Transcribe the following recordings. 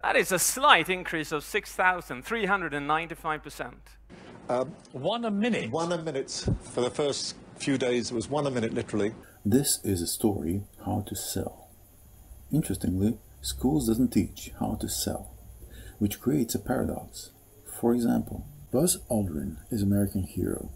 That is a slight increase of 6,395%. 1 a minute? 1 a minute. For the first few days, it was 1 a minute, literally. This is a story how to sell. Interestingly, schools doesn't teach how to sell, which creates a paradox. For example, Buzz Aldrin is an American hero.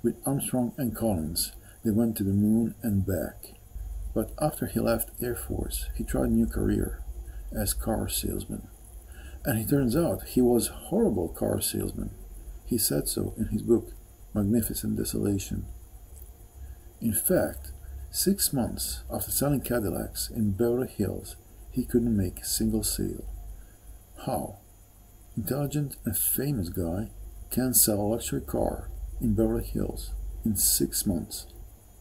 With Armstrong and Collins, they went to the moon and back. But after he left Air Force, he tried a new career as car salesman. And it turns out he was a horrible car salesman. He said so in his book, Magnificent Desolation. In fact, 6 months after selling Cadillacs in Beverly Hills, he couldn't make a single sale. How? Intelligent and famous guy can sell a luxury car in Beverly Hills in 6 months.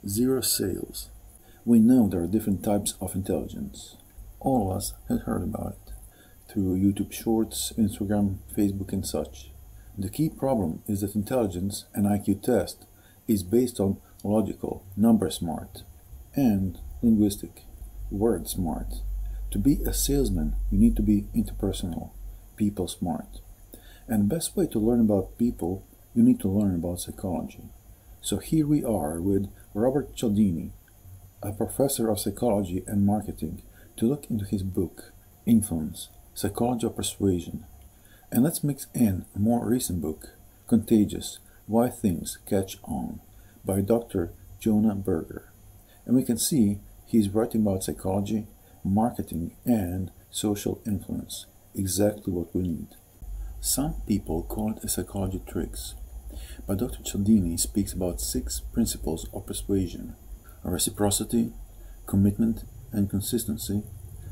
0 sales. We know there are different types of intelligence. All of us have heard about it through YouTube Shorts, Instagram, Facebook and such. The key problem is that intelligence and IQ test is based on logical, number smart, and linguistic, word smart. To be a salesman, you need to be interpersonal, people smart. And the best way to learn about people, you need to learn about psychology. So here we are with Robert Cialdini, a professor of psychology and marketing, to look into his book, Influence, Psychology of Persuasion. And let's mix in a more recent book, Contagious, Why Things Catch On, by Dr. Jonah Berger. And we can see he's writing about psychology, marketing, and social influence, exactly what we need. Some people call it a psychology tricks, but Dr. Cialdini speaks about 6 principles of persuasion: reciprocity, commitment and consistency,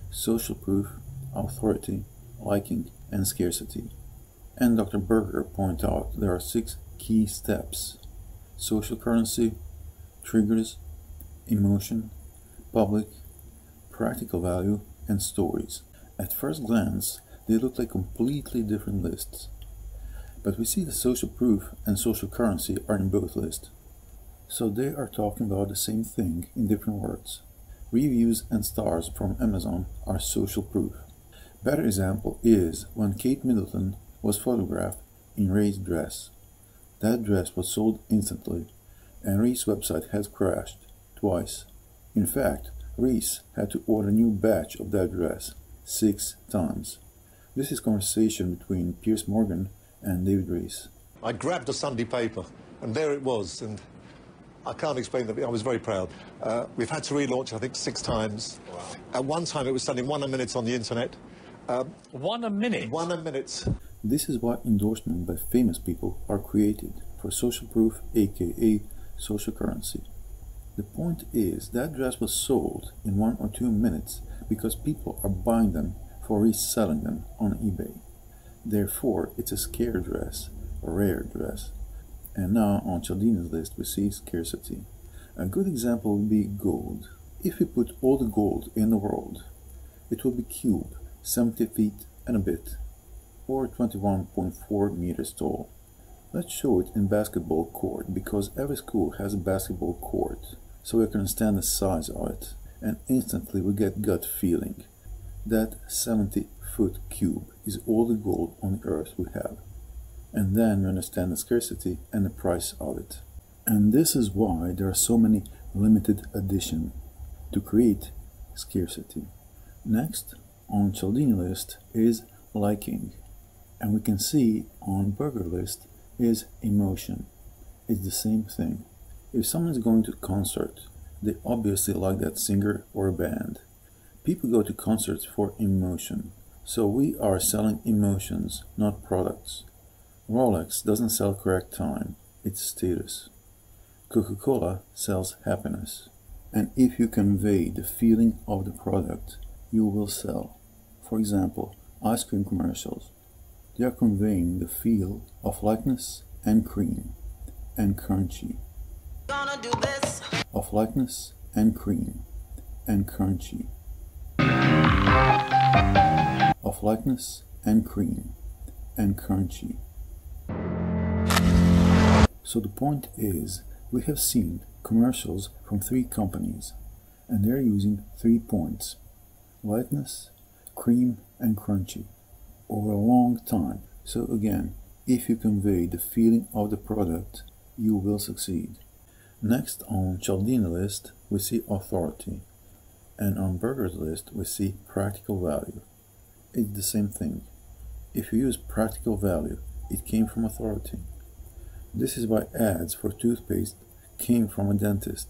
social proof, authority, liking, and scarcity. And Dr. Berger points out there are 6 key steps: social currency, triggers, emotion, public, practical value, and stories. At first glance, they look like completely different lists. But we see the social proof and social currency are in both lists. So they are talking about the same thing in different words. Reviews and stars from Amazon are social proof. Better example is when Kate Middleton was photographed in Ray's dress. That dress was sold instantly, and Reese's website has crashed twice. In fact, Reese had to order a new batch of that dress 6 times. This is conversation between Piers Morgan and David Rees. I grabbed a Sunday paper, and there it was, and I can't explain that. I was very proud. We've had to relaunch, I think, 6 times. Wow. At one time, it was selling 1 a minute on the internet. 1 a minute? 1 a minute. This is why endorsements by famous people are created for social proof, aka social currency. The point is that dress was sold in 1 or 2 minutes because people are buying them for reselling them on eBay. Therefore, it's a scare dress, a rare dress. And now on Cialdini's list we see scarcity. A good example would be gold. If we put all the gold in the world, it will be cube, 70 feet and a bit, or 21.4 meters tall. Let's show it in basketball court, because every school has a basketball court, so we can understand the size of it, and instantly we get gut feeling. That 70-foot cube is all the gold on the earth we have. And then we understand the scarcity and the price of it. And this is why there are so many limited editions to create scarcity. Next on Cialdini list is liking. And we can see on Berger list is emotion. It's the same thing. If someone is going to a concert, they obviously like that singer or a band. People go to concerts for emotion. So we are selling emotions, not products. Rolex doesn't sell correct time, it's status. Coca-Cola sells happiness. And if you convey the feeling of the product, you will sell. For example, ice cream commercials. They are conveying the feel of lightness and cream and crunchy. Gonna do this. Of lightness and cream and crunchy. Of lightness and cream and crunchy. So the point is, we have seen commercials from 3 companies, and they're using 3 points: lightness, cream, and crunchy over a long time. So again, if you convey the feeling of the product, you will succeed. Next, on Cialdini list, we see authority, and on Berger's list, we see practical value. It's the same thing. If you use practical value, it came from authority. This is why ads for toothpaste came from a dentist.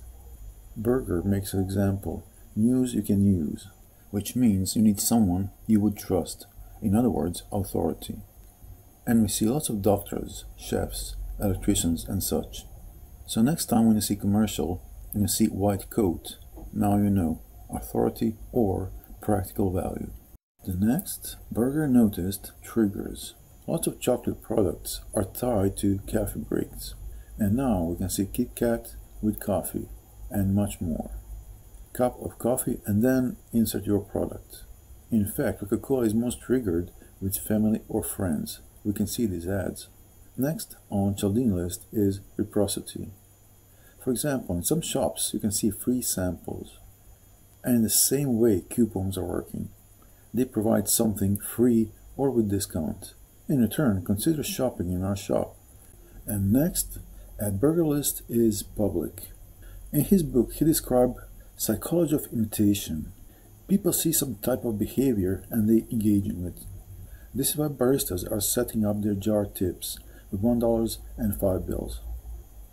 Berger makes an example, news you can use, which means you need someone you would trust. In other words, authority. And we see lots of doctors, chefs, electricians and such. So next time when you see commercial and you see white coat, now you know, authority or practical value. The next, Berger noticed triggers. Lots of chocolate products are tied to coffee breaks. And now we can see Kit Kat with coffee and much more. Cup of coffee and then insert your product. In fact, Coca-Cola is most triggered with family or friends. We can see these ads. Next on Cialdini list is reciprocity. For example, in some shops you can see free samples. And in the same way coupons are working. They provide something free or with discount. In return, consider shopping in our shop. And next, at Berger list is public. In his book, he described psychology of imitation. People see some type of behavior and they engage in it. This is why baristas are setting up their jar tips with $1 and $5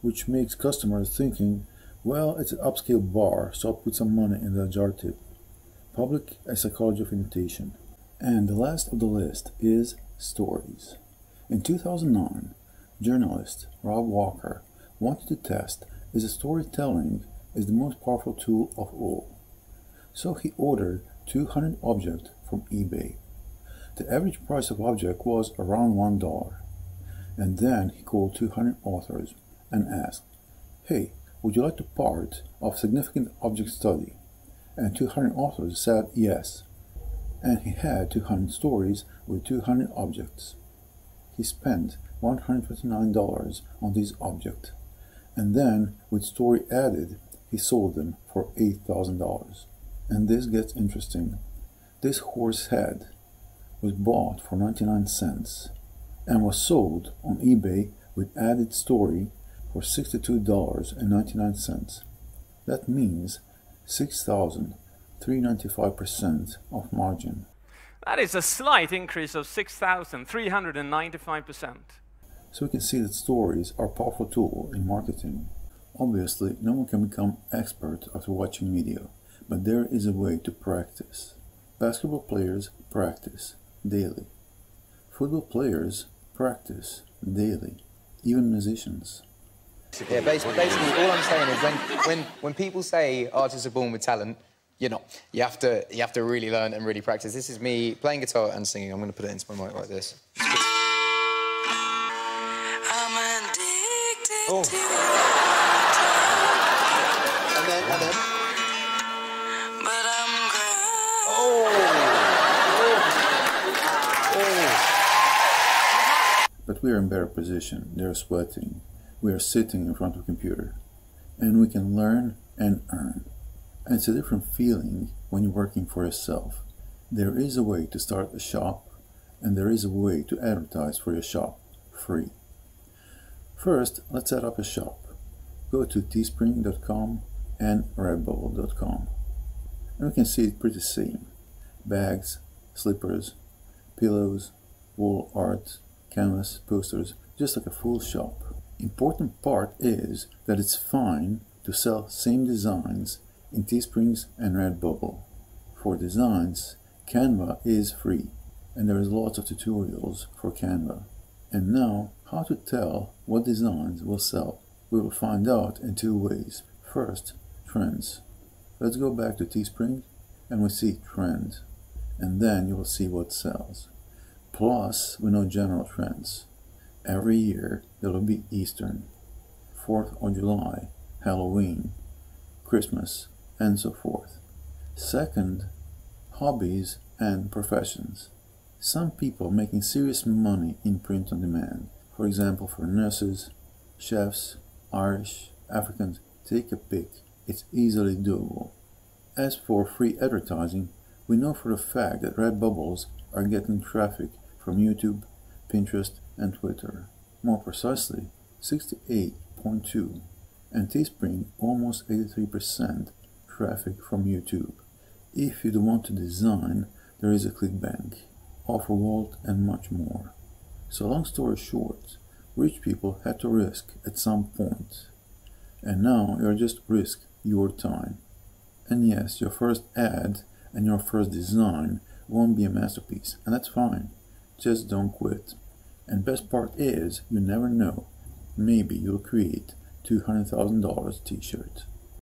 which makes customers thinking, well, it's an upscale bar, so I'll put some money in the jar tip. Public and psychology of imitation. And the last of the list is stories. In 2009, journalist Rob Walker wanted to test if storytelling is the most powerful tool of all. So he ordered 200 objects from eBay. The average price of object was around $1. And then he called 200 authors and asked, hey, would you like to part of significant object study? And 200 authors said yes. And he had 200 stories with 200 objects. He spent $129 on these objects. And then, with story added, he sold them for $8,000. And this gets interesting. This horse head was bought for 99 cents and was sold on eBay with added story for $62.99. That means 6,395% of margin. That is a slight increase of 6,395%. So we can see that stories are a powerful tool in marketing. Obviously, no one can become expert after watching video, but there is a way to practice. Basketball players practice daily. Football players practice daily. Even musicians. Yeah, basically, all I'm saying is when people say artists are born with talent, you're not. You have to really learn and really practice. This is me playing guitar and singing. I'm going to put it into my mic like this. I'm addicted Oh. to And then. but I'm crying. But we are in better position. They are sweating. We are sitting in front of a computer. And we can learn and earn. And it's a different feeling when you're working for yourself. There is a way to start a shop, and there is a way to advertise for your shop, free. First, let's set up a shop. Go to teespring.com and redbubble.com. And we can see it pretty same. Bags, slippers, pillows, wall art, canvas, posters, just like a full shop. Important part is that it's fine to sell same designs in Teesprings and Redbubble. For designs, Canva is free, and there is lots of tutorials for Canva. And now, how to tell what designs will sell. We will find out in two ways. First, trends. Let's go back to Teespring, and we see trend. And then you will see what sells. Plus, we know general trends. Every year, there will be Easter, 4th of July, Halloween, Christmas, and so forth. Second, hobbies and professions. Some people making serious money in print on demand. For example, for nurses, chefs, Irish, Africans, take a pick. It's easily doable. As for free advertising, we know for a fact that Redbubble are getting traffic from YouTube, Pinterest, and Twitter. More precisely, 68.2, and Teespring almost 83% traffic from YouTube. If you don't want to design, there is a Clickbank, Offervault, and much more. So long story short, rich people had to risk at some point. And now you're just risk your time. And yes, your first ad and your first design won't be a masterpiece, and that's fine. Just don't quit. And best part is, you never know. Maybe you'll create $200,000 t-shirt.